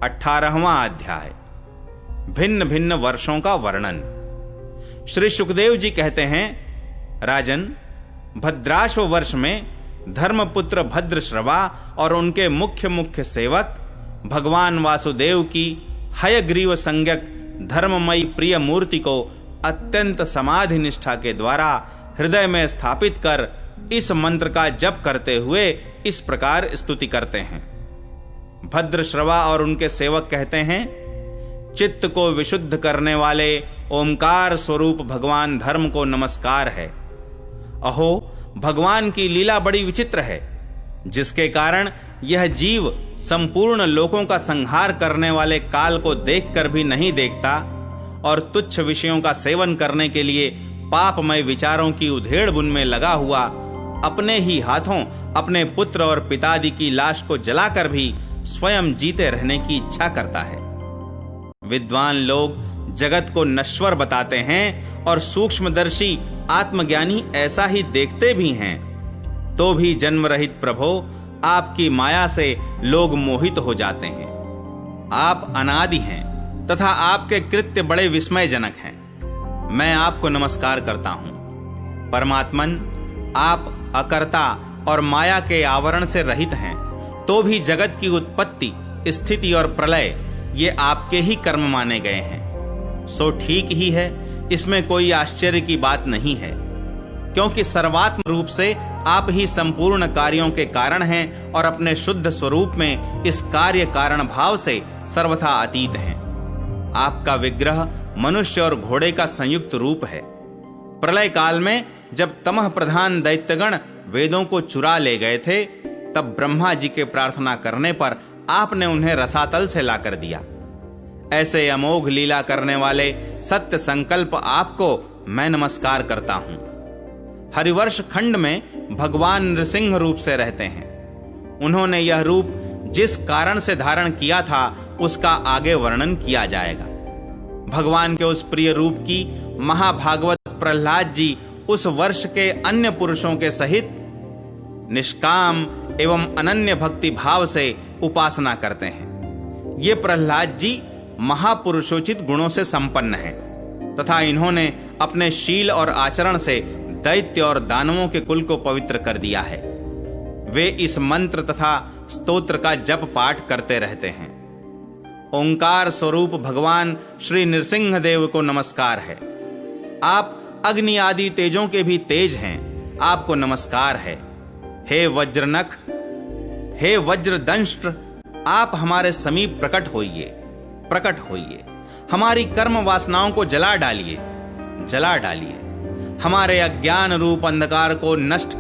18वां अध्याय। भिन्न भिन्न वर्षों का वर्णन। श्री सुखदेव जी कहते हैं, राजन, भद्राश्व वर्ष में धर्मपुत्र भद्रश्रवा और उनके मुख्य सेवक भगवान वासुदेव की हयग्रीव संज्ञक धर्ममयी प्रिय मूर्ति को अत्यंत समाधि निष्ठा के द्वारा हृदय में स्थापित कर इस मंत्र का जप करते हुए इस प्रकार स्तुति करते हैं। भद्रश्रवा और उनके सेवक कहते हैं, चित्त को विशुद्ध करने वाले ओमकार स्वरूप भगवान धर्म को नमस्कार है। अहो, भगवान की लीला बड़ी विचित्र है, जिसके कारण यह जीव संपूर्ण लोकों का संहार करने वाले काल को देखकर भी नहीं देखता और तुच्छ विषयों का सेवन करने के लिए पापमय विचारों की उधेड़ बुन में लगा हुआ अपने ही हाथों अपने पुत्र और पितादि की लाश को जलाकर भी स्वयं जीते रहने की इच्छा करता है। विद्वान लोग जगत को नश्वर बताते हैं और सूक्ष्मदर्शी आत्मज्ञानी ऐसा ही देखते भी हैं, तो भी जन्म रहित प्रभो आपकी माया से लोग मोहित हो जाते हैं। आप अनादि हैं तथा आपके कृत्य बड़े विस्मयजनक हैं। मैं आपको नमस्कार करता हूं। परमात्मन, आप अकर्ता और माया के आवरण से रहित हैं, तो भी जगत की उत्पत्ति, स्थिति और प्रलय ये आपके ही कर्म माने गए हैं। सो ठीक ही है, इसमें कोई आश्चर्य की बात नहीं है, क्योंकि सर्वात्म रूप से आप ही संपूर्ण कार्यों के कारण हैं और अपने शुद्ध स्वरूप में इस कार्य कारण भाव से सर्वथा अतीत हैं। आपका विग्रह मनुष्य और घोड़े का संयुक्त रूप है। प्रलय काल में जब तमह प्रधान दैत्यगण वेदों को चुरा ले गए थे, तब ब्रह्मा जी के प्रार्थना करने पर आपने उन्हें रसातल से लाकर दिया। ऐसे अमोघ लीला करने वाले सत्य संकल्प आपको मैं नमस्कार करता हूं। हरिवर्ष खंड में भगवान नृसिंह रूप से रहते हैं। उन्होंने यह रूप जिस कारण से धारण किया था उसका आगे वर्णन किया जाएगा। भगवान के उस प्रिय रूप की महाभागवत प्रहलाद जी उस वर्ष के अन्य पुरुषों के सहित निष्काम एवं अनन्य भक्ति भाव से उपासना करते हैं। ये प्रहलाद जी महापुरुषोचित गुणों से संपन्न हैं तथा इन्होंने अपने शील और आचरण से दैत्य और दानवों के कुल को पवित्र कर दिया है। वे इस मंत्र तथा स्तोत्र का जप पाठ करते रहते हैं। ओंकार स्वरूप भगवान श्री नृसिंह देव को नमस्कार है। आप अग्नि आदि तेजों के भी तेज हैं, आपको नमस्कार है। हे वज्रनख, हे वज्रदंष्ट्र, आप हमारे समीप प्रकट होइए, हमारी कर्म वासनाओं को जला डालिए, हमारे अज्ञान रूप अंधकार को नष्ट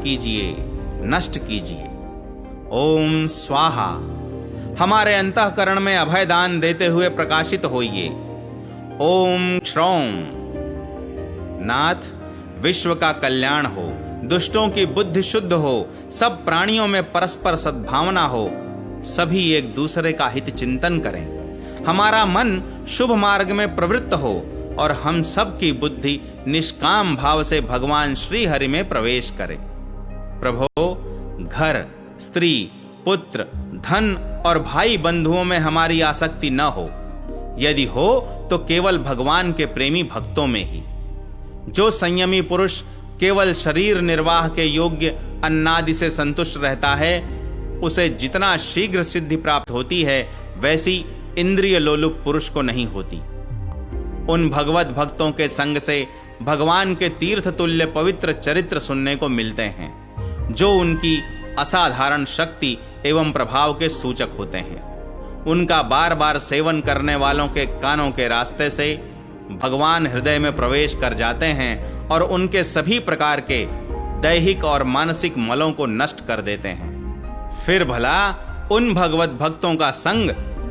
कीजिए। ओम स्वाहा, हमारे अंतःकरण में अभय दान देते हुए प्रकाशित होइए। ओम क्षौम, नाथ, विश्व का कल्याण हो, दुष्टों की बुद्धि शुद्ध हो, सब प्राणियों में परस्पर सद्भावना हो, सभी एक दूसरे का हित चिंतन करें, हमारा मन शुभ मार्ग में प्रवृत्त हो और हम सब की बुद्धि निष्काम भाव से भगवान श्री हरि में प्रवेश करे। प्रभो, घर, स्त्री, पुत्र, धन और भाई बंधुओं में हमारी आसक्ति न हो। यदि हो तो केवल भगवान के प्रेमी भक्तों में ही। जो संयमी पुरुष केवल शरीर निर्वाह के योग्य अन्नादि से संतुष्ट रहता है, उसे जितना शीघ्र सिद्धि प्राप्त होती है, वैसी इंद्रिय लोलुप पुरुष को नहीं होती। उन भगवत भक्तों के संग से भगवान के तीर्थ तुल्य पवित्र चरित्र सुनने को मिलते हैं, जो उनकी असाधारण शक्ति एवं प्रभाव के सूचक होते हैं। उनका बार बार सेवन करने वालों के कानों के रास्ते से भगवान हृदय में प्रवेश कर जाते हैं और उनके सभी प्रकार के दैहिक और मानसिक मलों को नष्ट कर देते हैं। फिर भला उन भगवत भक्तों का संग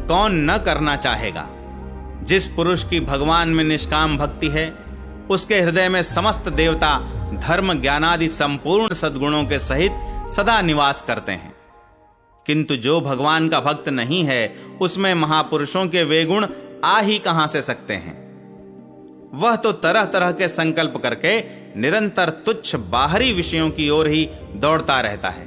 कौन न करना चाहेगा। जिस पुरुष की भगवान में निष्काम भक्ति है, उसके हृदय में समस्त देवता धर्म ज्ञानादि संपूर्ण सद्गुणों के सहित सदा निवास करते हैं। किंतु जो भगवान का भक्त नहीं है, उसमें महापुरुषों के वे गुण आ ही कहां से सकते हैं। वह तो तरह तरह के संकल्प करके निरंतर तुच्छ बाहरी विषयों की ओर ही दौड़ता रहता है।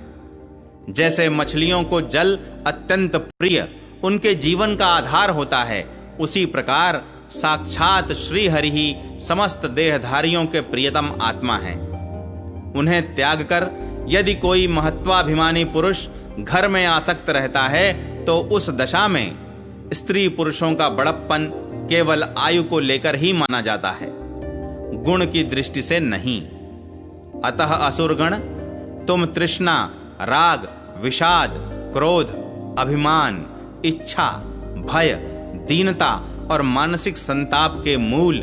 जैसे मछलियों को जल अत्यंत प्रिय उनके जीवन का आधार होता है, उसी प्रकार साक्षात श्री हरि ही समस्त देहधारियों के प्रियतम आत्मा हैं। उन्हें त्याग कर यदि कोई महत्वाभिमानी पुरुष घर में आसक्त रहता है तो उस दशा में स्त्री पुरुषों का बड़प्पन केवल आयु को लेकर ही माना जाता है, गुण की दृष्टि से नहीं। अतः असुरगण, तुम तृष्णा, राग, विषाद, क्रोध, अभिमान, इच्छा, भय, दीनता और मानसिक संताप के मूल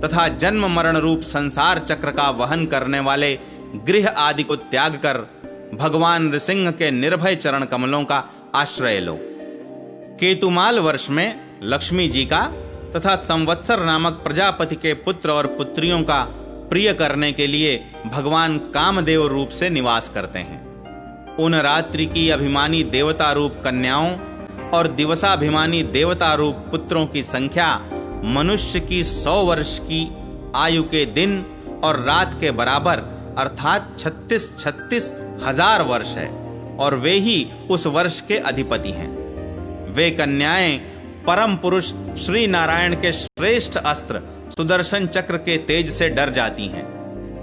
तथा जन्म मरण रूप संसार चक्र का वहन करने वाले गृह आदि को त्याग कर भगवान नृसिंह के निर्भय चरण कमलों का आश्रय लो। केतुमाल वर्ष में लक्ष्मी जी का तथा संवत्सर नामक प्रजापति के पुत्र और पुत्रियों का प्रिय करने के लिए भगवान कामदेव रूप से निवास करते हैं। उन रात्रि की अभिमानी देवता रूप कन्याओं और दिवसाभिमानी देवता रूप पुत्रों की संख्या मनुष्य की 100 वर्ष की आयु के दिन और रात के बराबर अर्थात 36 हजार वर्ष है, और वे ही उस वर्ष के अधिपति हैं। वे कन्याएं परम पुरुष श्री नारायण के श्रेष्ठ अस्त्र सुदर्शन चक्र के तेज से डर जाती हैं,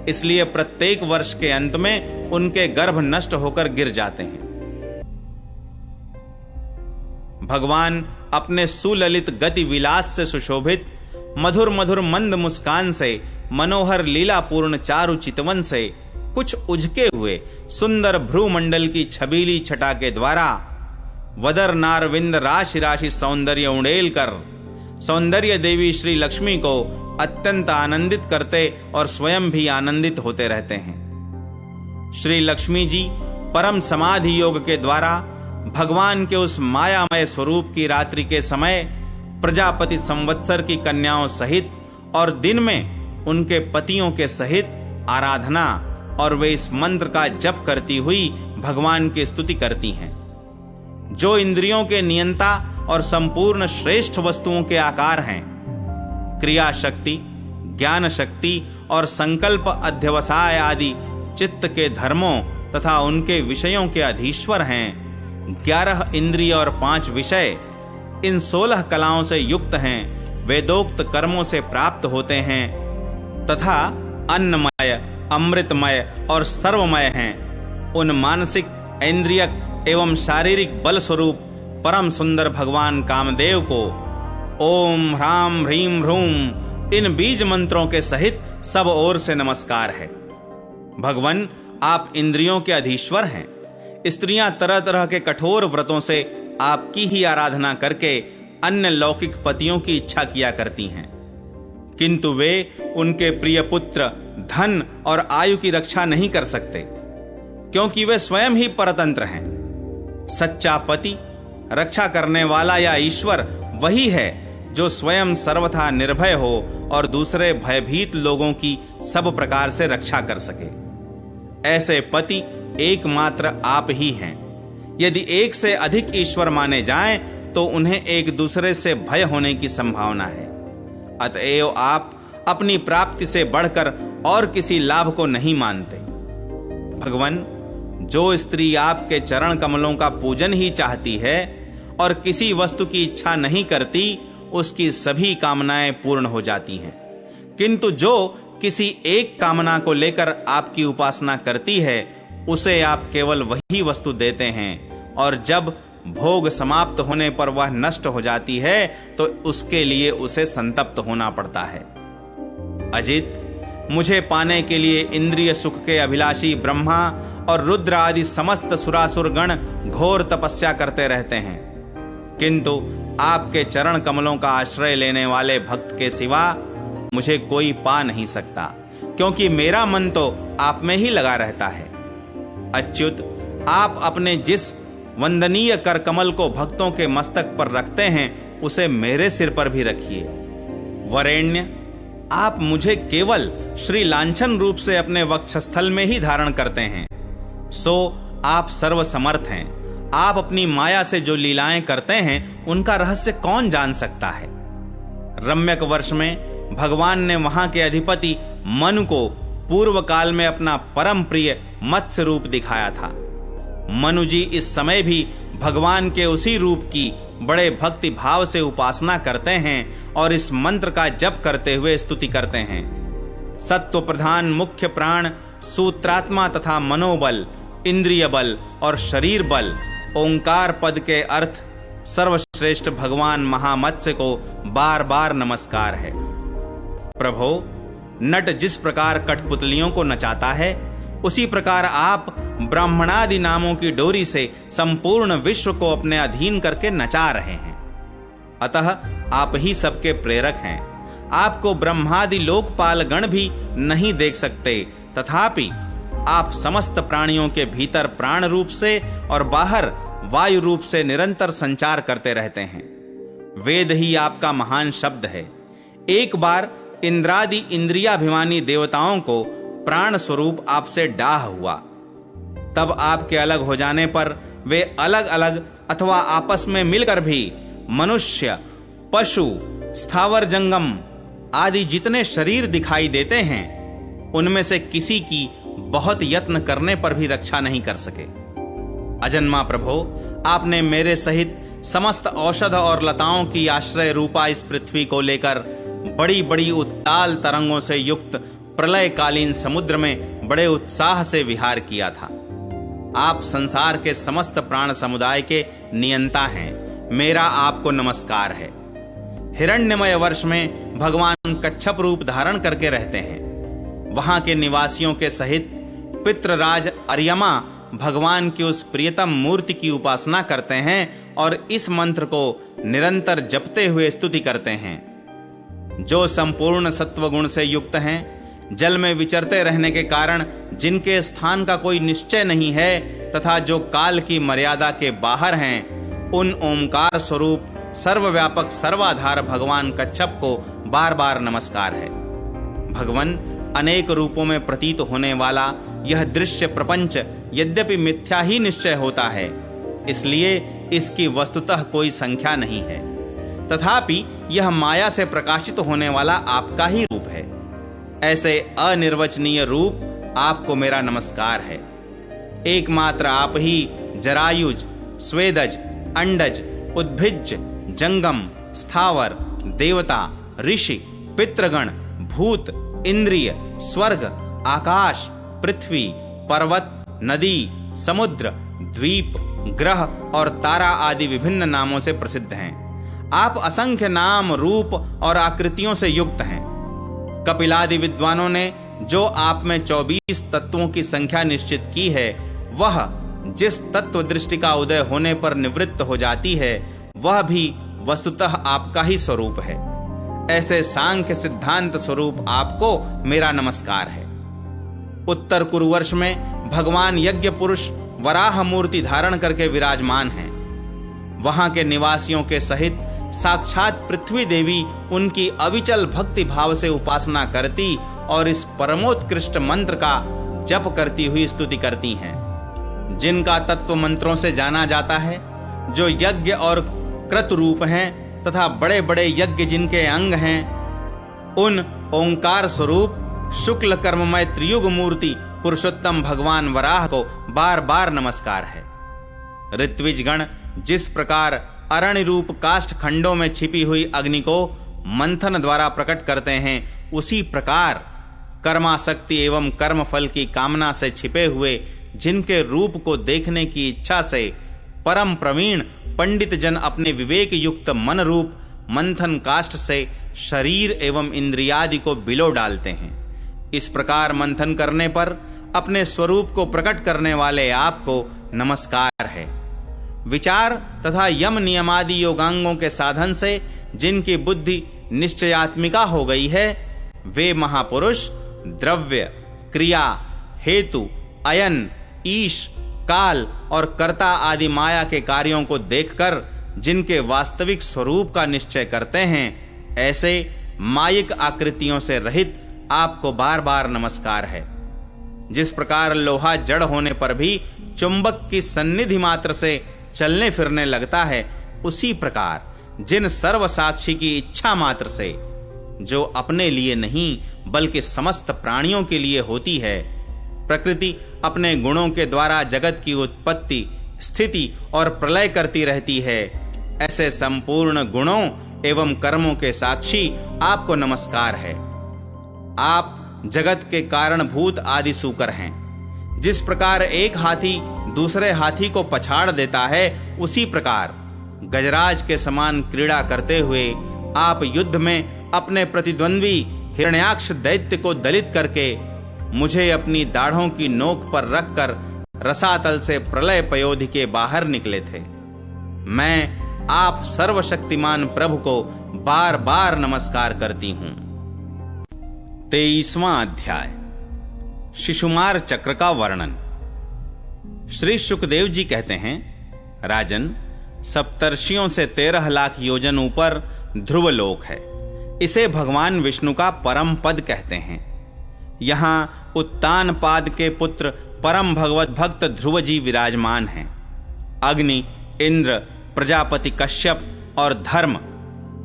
इसलिए प्रत्येक वर्ष के अंत में उनके गर्भ नष्ट होकर गिर जाते हैं। भगवान अपने सुललित गति विलास से सुशोभित मधुर मधुर मंद मुस्कान से, मनोहर लीलापूर्ण चारु चितवन से, कुछ उझके हुए सुंदर भ्रूमंडल की छबीली छटा के द्वारा वदर नारविंद राशि राशि सौंदर्य उड़ेल कर सौंदर्य देवी श्री लक्ष्मी को अत्यंत आनंदित करते और स्वयं भी आनंदित होते रहते हैं। श्री लक्ष्मी जी परम समाधि योग के द्वारा भगवान के उस मायामय स्वरूप की रात्रि के समय प्रजापति संवत्सर की कन्याओं सहित और दिन में उनके पतियों के सहित आराधना और वे इस मंत्र का जप करती हुई भगवान की स्तुति करती हैं। जो इंद्रियों के नियंता और संपूर्ण श्रेष्ठ वस्तुओं के आकार हैं, क्रिया शक्ति, ज्ञान शक्ति और संकल्प अध्यवसाय आदि चित्त के धर्मों तथा उनके विषयों के अधीश्वर हैं, 11 इंद्रिय और 5 विषय इन 16 कलाओं से युक्त हैं, वेदोक्त कर्मों से प्राप्त होते हैं तथा अन्नमय, अमृतमय और सर्वमय हैं। उन मानसिक, इंद्रियक एवं शारीरिक बल स्वरूप परम सुंदर भगवान कामदेव को ओम ह्राम ह्रीम ह्रूम इन बीज मंत्रों के सहित सब ओर से नमस्कार है। भगवान, आप इंद्रियों के अधीश्वर हैं। स्त्रियां तरह तरह के कठोर व्रतों से आपकी ही आराधना करके अन्य लौकिक पतियों की इच्छा किया करती हैं, किंतु वे उनके प्रिय पुत्र, धन और आयु की रक्षा नहीं कर सकते, क्योंकि वे स्वयं ही परतंत्र हैं। सच्चा पति, रक्षा करने वाला या ईश्वर वही है जो स्वयं सर्वथा निर्भय हो और दूसरे भयभीत लोगों की सब प्रकार से रक्षा कर सके। ऐसे पति एकमात्र आप ही हैं। यदि एक से अधिक ईश्वर माने जाएं तो उन्हें एक दूसरे से भय होने की संभावना है। अतएव आप अपनी प्राप्ति से बढ़कर और किसी लाभ को नहीं मानते। भगवान, जो स्त्री आपके चरण कमलों का पूजन ही चाहती है और किसी वस्तु की इच्छा नहीं करती, उसकी सभी कामनाएं पूर्ण हो जाती हैं, किंतु जो किसी एक कामना को लेकर आपकी उपासना करती है, उसे आप केवल वही वस्तु देते हैं, और जब भोग समाप्त होने पर वह नष्ट हो जाती है तो उसके लिए उसे संतप्त होना पड़ता है। अजित, मुझे पाने के लिए इंद्रिय सुख के अभिलाषी ब्रह्मा और रुद्र आदि समस्त सुरासुर गण घोर तपस्या करते रहते हैं, किंतु आपके चरण कमलों का आश्रय लेने वाले भक्त के सिवा मुझे कोई पा नहीं सकता, क्योंकि मेरा मन तो आप में ही लगा रहता है। अच्युत, आप अपने जिस वंदनीय कर कमल को भक्तों के मस्तक पर रखते हैं, उसे मेरे सिर पर भी रखिए। वरेण्य, आप मुझे केवल श्री लांछन रूप से अपने वक्षस्थल में ही धारण करते हैं, सो आप सर्वसमर्थ हैं। आप अपनी माया से जो लीलाएं करते हैं, उनका रहस्य कौन जान सकता है। रम्यक वर्ष में भगवान ने वहां के अधिपति मनु को पूर्व काल में अपना परम प्रिय मत्स्य रूप दिखाया था। मनु जी इस समय भी भगवान के उसी रूप की बड़े भक्ति भाव से उपासना करते हैं और इस मंत्र का जप करते हुए स्तुति करते हैं। सत्व प्रधान मुख्य प्राण, सूत्रात्मा तथा मनोबल, इंद्रिय बल और शरीर बल, ओंकार पद के अर्थ सर्वश्रेष्ठ भगवान महामत्स्य को बार बार नमस्कार है। प्रभो, नट जिस प्रकार कठपुतलियों को नचाता है, उसी प्रकार आप ब्राह्मणादि नामों की डोरी से संपूर्ण विश्व को अपने अधीन करके नचा रहे हैं। अतः आप ही सबके प्रेरक हैं। आपको ब्रह्मादि लोकपाल गण भी नहीं देख सकते, तथापि आप समस्त प्राणियों के भीतर प्राण रूप से और बाहर वायु रूप से निरंतर संचार करते रहते हैं। वेद ही आपका महान शब्द है। एक बार इंद्रादि इंद्रियाभिमानी देवताओं को प्राण स्वरूप आपसे डाह हुआ, तब आपके अलग हो जाने पर वे अलग अलग अथवा आपस में मिलकर भी मनुष्य, पशु, स्थावर जंगम आदि जितने शरीर दिखाई देते हैं, उनमें से किसी की बहुत यत्न करने पर भी रक्षा नहीं कर सके। अजन्मा प्रभो, आपने मेरे सहित समस्त औषध और लताओं की आश्रय रूपा इस पृथ्वी को लेकर बड़ी बड़ी उत्ताल तरंगों से युक्त प्रलयकालीन समुद्र में बड़े उत्साह से विहार किया था। आप संसार के समस्त प्राण समुदाय के नियंता हैं। मेरा आपको नमस्कार है। हिरण्यमय वर्ष में भगवान कच्छप रूप धारण करके रहते हैं। वहां के निवासियों के सहित पितृराज अर्यमा भगवान की उस प्रियतम मूर्ति की उपासना करते हैं और इस मंत्र को निरंतर जपते हुए स्तुति करते हैं। जो संपूर्ण सत्व गुण से युक्त हैं, जल में विचरते रहने के कारण जिनके स्थान का कोई निश्चय नहीं है तथा जो काल की मर्यादा के बाहर हैं, उन ओंकार स्वरूप सर्वव्यापक सर्वाधार भगवान कच्छप को बार बार नमस्कार है। भगवान, अनेक रूपों में प्रतीत होने वाला यह दृश्य प्रपंच यद्यपि मिथ्या ही निश्चय होता है, इसलिए इसकी वस्तुतः कोई संख्या नहीं है, तथापि यह माया से प्रकाशित होने वाला आपका ही रूप है। ऐसे अनिर्वचनीय रूप आपको मेरा नमस्कार है। एकमात्र आप ही जरायुज, स्वेदज, अंडज, उद्भिज, जंगम, स्थावर, देवता, ऋषि, पितृगण, भूत, इंद्रिय, स्वर्ग, आकाश, पृथ्वी, पर्वत, नदी, समुद्र, द्वीप, ग्रह और तारा आदि विभिन्न नामों से प्रसिद्ध हैं। आप असंख्य नाम, रूप और आकृतियों से युक्त हैं। कपिलादि विद्वानों ने जो आप में 24 तत्वों की संख्या निश्चित की है, वह जिस तत्व दृष्टि का उदय होने पर निवृत्त हो जाती है, वह भी वस्तुतः आपका ही स्वरूप है। ऐसे सांख्य सिद्धांत स्वरूप आपको मेरा नमस्कार है। उत्तर कुरुवर्ष में भगवान यज्ञ पुरुष वराह मूर्ति धारण करके विराजमान हैं। वहां के निवासियों के सहित साक्षात पृथ्वी देवी उनकी अविचल भक्ति भाव से उपासना करती और इस परमोत्कृष्ट मंत्र का जप करती हुई स्तुति करती हैं, जिनका तत्व मंत्रों से जाना जाता है, जो यज्ञ और क्रतु रूप हैं तथा बड़े बड़े यज्ञ जिनके अंग हैं, उन ओंकार स्वरूप शुक्ल कर्ममय त्रियुग मूर्ति पुरुषोत्तम भगवान वराह को बार बार नमस्कार है। ऋत्विज गण जिस प्रकार अरण्य रूप काष्ठ खंडों में छिपी हुई अग्नि को मंथन द्वारा प्रकट करते हैं, उसी प्रकार कर्मासक्ति एवं कर्म फल की कामना से छिपे हुए जिनके रूप को देखने की इच्छा से परम प्रवीण पंडित जन अपने विवेक युक्त मन रूप मंथन काष्ठ से शरीर एवं इंद्रियादि को बिलो डालते हैं। इस प्रकार मंथन करने पर अपने स्वरूप को प्रकट करने वाले आपको नमस्कार है। विचार तथा यम नियमादि योगांगों के साधन से जिनकी बुद्धि निश्चयात्मिका हो गई है, वे महापुरुष द्रव्य, क्रिया, हेतु, अयन, ईश, काल और कर्ता आदि माया के कार्यों को देखकर जिनके वास्तविक स्वरूप का निश्चय करते हैं, ऐसे मायिक आकृतियों से रहित आपको बार बार नमस्कार है। जिस प्रकार लोहा जड़ होने पर भी चुंबक की सन्निधि मात्र से चलने फिरने लगता है, उसी प्रकार जिन सर्वसाक्षी की इच्छा मात्र से, जो अपने लिए नहीं बल्कि समस्त प्राणियों के लिए होती है, प्रकृति अपने गुणों के द्वारा जगत की उत्पत्ति स्थिति और प्रलय करती रहती है, ऐसे संपूर्ण गुणों एवं कर्मों के साक्षी आपको नमस्कार है। आप जगत के कारणभूत आदि सूकर हैं। जिस प्रकार एक हाथी दूसरे हाथी को पछाड़ देता है, उसी प्रकार गजराज के समान क्रीड़ा करते हुए आप युद्ध में अपने प्रतिद्वंद्वी हिरण्याक्ष दैत्य को दलित करके मुझे अपनी दाढ़ों की नोक पर रखकर रसातल से प्रलय पयोधि के बाहर निकले थे। मैं आप सर्वशक्तिमान प्रभु को बार बार नमस्कार करती हूं। 23वां अध्याय शिशुमार चक्र का वर्णन। श्री शुकदेव जी कहते हैं, राजन, सप्तर्षियों से 13 लाख योजन ऊपर ध्रुवलोक है। इसे भगवान विष्णु का परम पद कहते हैं। यहां उत्तानपाद के पुत्र परम भगवत भक्त ध्रुव जी विराजमान हैं। अग्नि, इंद्र, प्रजापति कश्यप और धर्म,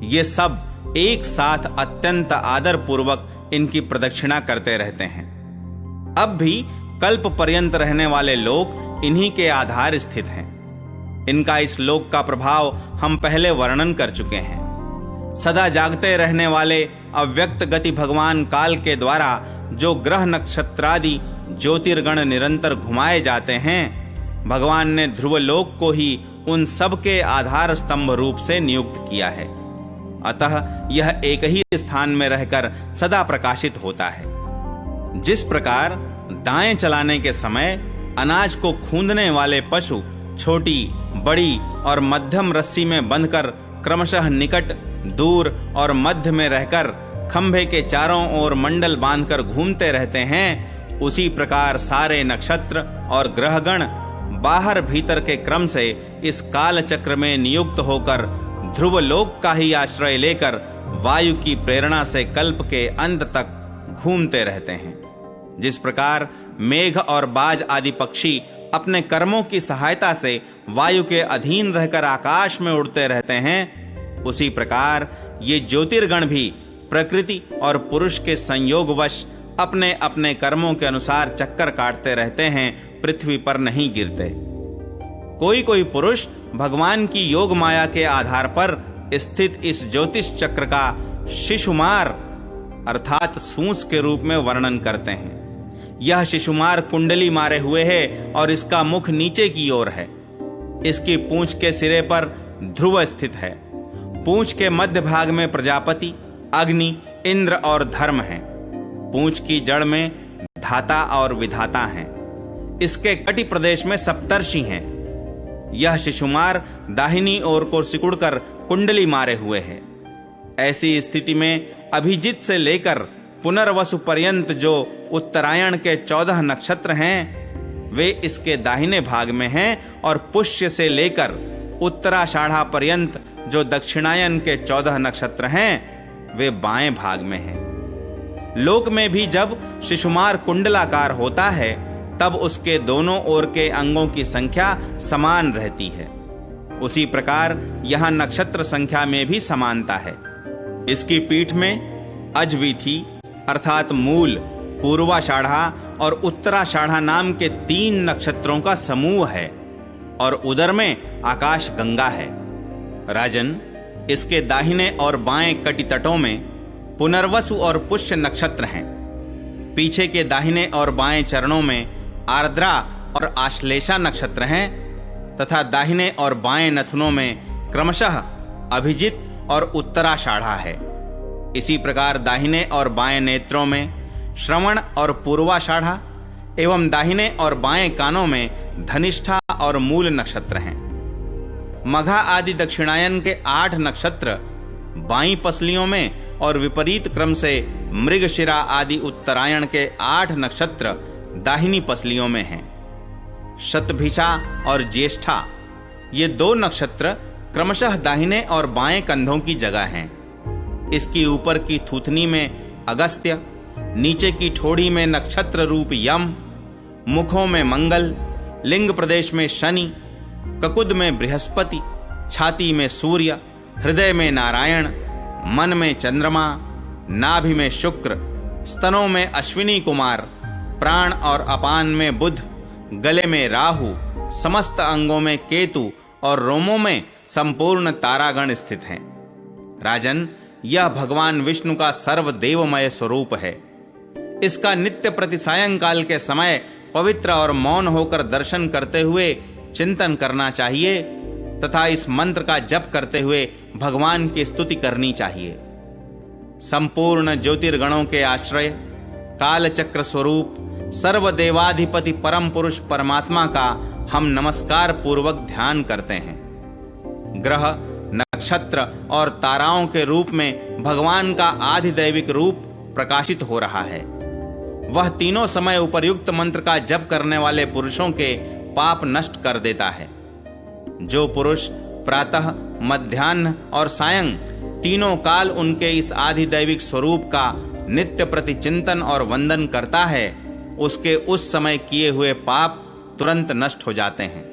ये सब एक साथ अत्यंत आदर पूर्वक इनकी प्रदक्षिणा करते रहते हैं। अब भी कल्प पर्यंत रहने वाले लोक इन्हीं के आधार स्थित हैं। इनका इस लोक का प्रभाव हम पहले वर्णन कर चुके हैं। सदा जागते रहने वाले अव्यक्त गति भगवान काल के द्वारा जो ग्रह नक्षत्रादि ज्योतिर्गण निरंतर घुमाए जाते हैं, भगवान ने ध्रुवलोक को ही उन सब के आधार स्तंभ रूप से नियुक्त किया है। अतः यह एक ही स्थान में रहकर सदा प्रकाशित होता है। जिस प्रकार दाएं चलाने के समय अनाज को खूंदने वाले पशु छोटी, बड़ी और मध्यम रस्सी में बंधकर क्रमशः निकट, दूर और मध्य में रहकर खंभे के चारों ओर मंडल बांधकर घूमते रहते हैं, उसी प्रकार सारे नक्षत्र और ग्रहगण बाहर भीतर के क्रम से इस काल चक्र में नियुक्त होकर ध्रुवलोक का ही आश्रय लेकर वायु की प्रेरणा से कल्प के अंत तक घूमते रहते हैं। जिस प्रकार मेघ और बाज आदि पक्षी अपने कर्मों की सहायता से वायु के अधीन रहकर आकाश में उड़ते रहते हैं, उसी प्रकार ये ज्योतिर्गण भी प्रकृति और पुरुष के संयोगवश अपने अपने कर्मों के अनुसार चक्कर काटते रहते हैं, पृथ्वी पर नहीं गिरते। कोई कोई पुरुष भगवान की योग माया के आधार पर स्थित इस ज्योतिष चक्र का शिशुमार अर्थात सूंस के रूप में वर्णन करते हैं। यह शिशुमार कुंडली मारे हुए है और इसका मुख नीचे की ओर है। इसकी पूंछ के सिरे पर ध्रुव स्थित है। पूंछ के मध्य भाग में प्रजापति, अग्नि, इंद्र और धर्म हैं। पूंछ की जड़ में धाता और विधाता हैं। इसके कटि प्रदेश में सप्तर्षि हैं। यह शिशुमार दाहिनी ओर को सिकुड़कर कुंडली मारे हुए है। ऐसी स्थिति में अभिजित से लेकर पुनर्वसु पर्यंत जो उत्तरायण के 14 नक्षत्र हैं, वे इसके दाहिने भाग में हैं और पुष्य से लेकर उत्तराषाढ़ा पर्यंत जो दक्षिणायन के 14 नक्षत्र हैं, वे बाएं भाग में हैं। लोक में भी जब शिशुमार कुंडलाकार होता है, तब उसके दोनों ओर के अंगों की संख्या समान रहती है। उसी प्रकार यहां नक्षत्र संख्या में भी समानता है। इसकी पीठ में अजवीथी अर्थात मूल, पूर्वाषाढ़ा और उत्तराषाढ़ा नाम के 3 नक्षत्रों का समूह है और उदर में आकाश गंगा है। राजन, इसके दाहिने और बाएं कटि तटों में पुनर्वसु और पुष्य नक्षत्र हैं। पीछे के दाहिने और बाएं चरणों में आर्द्रा और आश्लेषा नक्षत्र हैं तथा दाहिने और बाएं नथनों में क्रमशः अभिजित और उत्तराषाढ़ा है। इसी प्रकार दाहिने और बाएं नेत्रों में श्रवण और पूर्वाषाढ़ा एवं दाहिने और बाएं कानों में धनिष्ठा और मूल नक्षत्र हैं। मघा आदि दक्षिणायन के 8 नक्षत्र बाईं पसलियों में और विपरीत क्रम से मृगशिरा आदि उत्तरायण के 8 नक्षत्र दाहिनी पसलियों में हैं। शतभिषा और ज्येष्ठा ये 2 नक्षत्र क्रमशः दाहिने और बाएं कंधों की जगह हैं। इसकी ऊपर की थूथनी में अगस्त्य, नीचे की ठोड़ी में नक्षत्र रूप यम, मुखों में मंगल, लिंग प्रदेश में शनि, ककुद में बृहस्पति, छाती में सूर्य, हृदय में नारायण, मन में चंद्रमा, नाभि में शुक्र, स्तनों में अश्विनी कुमार, प्राण और अपान में बुध, गले में राहु, समस्त अंगों में केतु और रोमों में संपूर्ण तारागण स्थित हैं। राजन, यह भगवान विष्णु का सर्वदेवमय स्वरूप है। इसका नित्य प्रति सायंकाल के समय पवित्र और मौन होकर दर्शन करते हुए चिंतन करना चाहिए तथा इस मंत्र का जप करते हुए भगवान की स्तुति करनी चाहिए। संपूर्ण ज्योतिर्गणों के आश्रय, कालचक्र स्वरूप, सर्वदेवाधिपति परम पुरुष परमात्मा का हम नमस्कार पूर्वक ध्यान करते हैं। ग्रह, नक्षत्र और ताराओं के रूप में भगवान का आधिदैविक रूप प्रकाशित हो रहा है। वह तीनों समय उपर्युक्त मंत्र का जप करने वाले पुरुषों के पाप नष्ट कर देता है। जो पुरुष प्रातः, मध्याह्न और सायं तीनों काल उनके इस आधिदैविक स्वरूप का नित्य प्रति चिंतन और वंदन करता है, उसके उस समय किए हुए पाप तुरंत नष्ट हो जाते हैं।